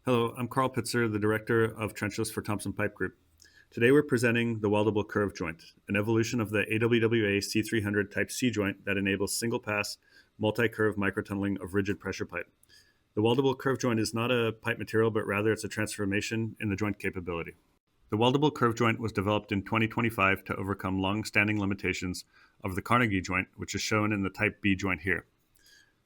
Hello, I'm Carl Pitzer, the Director of Trenchless for Thompson Pipe Group. Today we're presenting the Weldable Curve Joint, an evolution of the AWWA C300 Type C joint that enables single-pass, multi-curve microtunneling of rigid pressure pipe. The Weldable Curve Joint is not a pipe material, but rather it's a transformation in the joint capability. The Weldable Curve Joint was developed in 2025 to overcome long-standing limitations of the Carnegie joint, which is shown in the Type B joint here.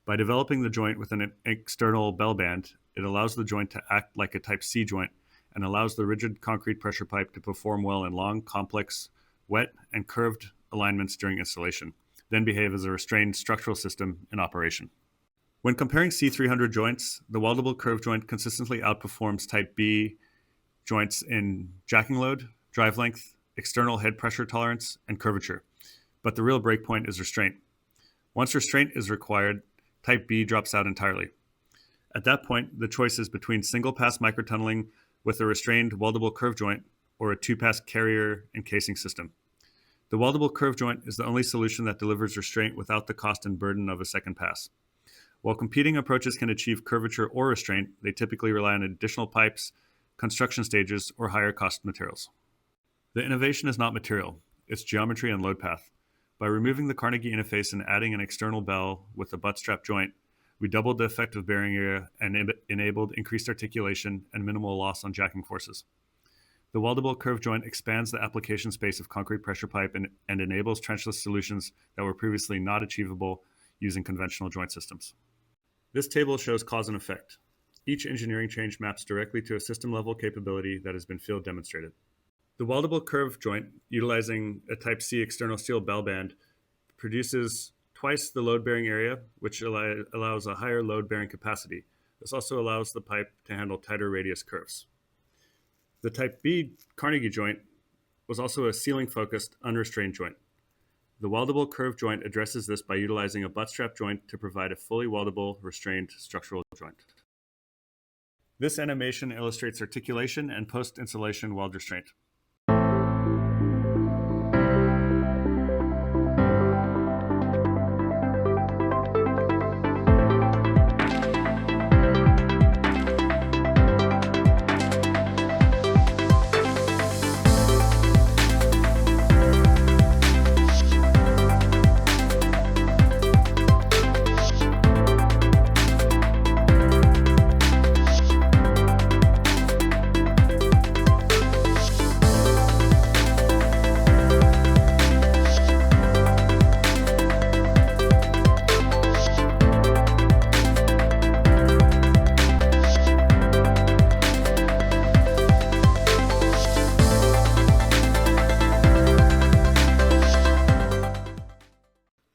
By developing the joint with an external bell band, it allows the joint to act like a Type C joint and allows the rigid concrete pressure pipe to perform well in long, complex, wet, and curved alignments during installation, then behave as a restrained structural system in operation. When comparing C300 joints, the Weldable Curve Joint consistently outperforms Type B joints in jacking load, drive length, external head pressure tolerance, and curvature. But the real breakpoint is restraint. Once restraint is required, Type B drops out entirely. At that point, the choice is between single-pass microtunneling with a restrained weldable curve joint or a two-pass carrier and casing system. The weldable curve joint is the only solution that delivers restraint without the cost and burden of a second pass. While competing approaches can achieve curvature or restraint, they typically rely on additional pipes, construction stages, or higher cost materials. The innovation is not material, it's geometry and load path. By removing the Carnegie interface and adding an external bell with a butt strap joint, we doubled the effective bearing area and enabled increased articulation and minimal loss on jacking forces. The weldable curve joint expands the application space of concrete pressure pipe and enables trenchless solutions that were previously not achievable using conventional joint systems. This table shows cause and effect. Each engineering change maps directly to a system-level capability that has been field demonstrated. The weldable curve joint, utilizing a Type C external steel bell band, produces twice the load-bearing area, which allows a higher load-bearing capacity. This also allows the pipe to handle tighter radius curves. The Type B Carnegie joint was also a ceiling-focused, unrestrained joint. The weldable curve joint addresses this by utilizing a butt strap joint to provide a fully weldable, restrained structural joint. This animation illustrates articulation and post-installation weld restraint.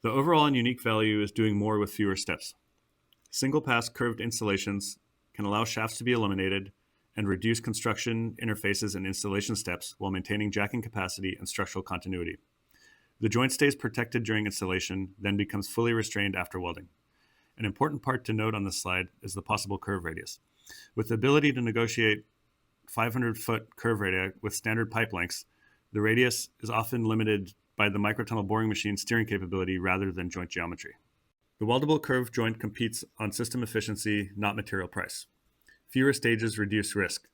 The overall and unique value is doing more with fewer steps. Single-pass curved installations can allow shafts to be eliminated and reduce construction interfaces and installation steps while maintaining jacking capacity and structural continuity. The joint stays protected during installation, then becomes fully restrained after welding. An important part to note on this slide is the possible curve radius. With the ability to negotiate 500-foot curve radii with standard pipe lengths, the radius is often limited by the microtunnel boring machine steering capability rather than joint geometry. The weldable curve joint competes on system efficiency, not material price. Fewer stages reduce risk.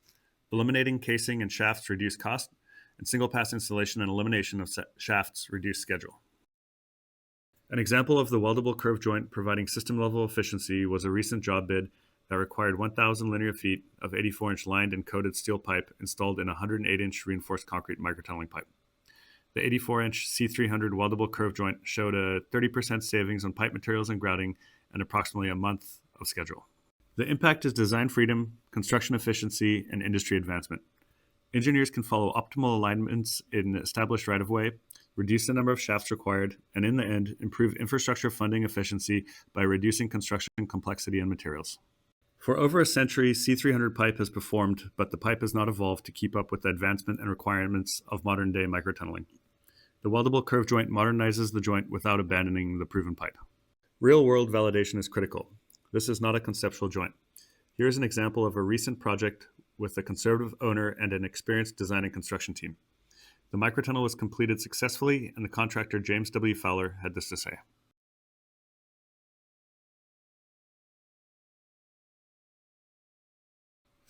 Eliminating casing and shafts reduce cost, and single-pass installation and elimination of shafts reduce schedule. An example of the weldable curve joint providing system-level efficiency was a recent job bid that required 1,000 linear feet of 84-inch lined and coated steel pipe installed in a 108-inch reinforced concrete microtunneling pipe. The 84-inch C300 weldable curve joint showed a 30% savings on pipe materials and grouting and approximately a month of schedule. The impact is design freedom, construction efficiency, and industry advancement. Engineers can follow optimal alignments in established right-of-way, reduce the number of shafts required, and in the end, improve infrastructure funding efficiency by reducing construction complexity and materials. For over a century, C300 pipe has performed, but the pipe has not evolved to keep up with the advancement and requirements of modern-day microtunneling. The weldable curve joint modernizes the joint without abandoning the proven pipe. Real-world validation is critical. This is not a conceptual joint. Here is an example of a recent project with a conservative owner and an experienced design and construction team. The microtunnel was completed successfully, and the contractor James W. Fowler had this to say.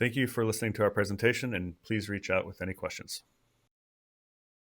Thank you for listening to our presentation, and please reach out with any questions.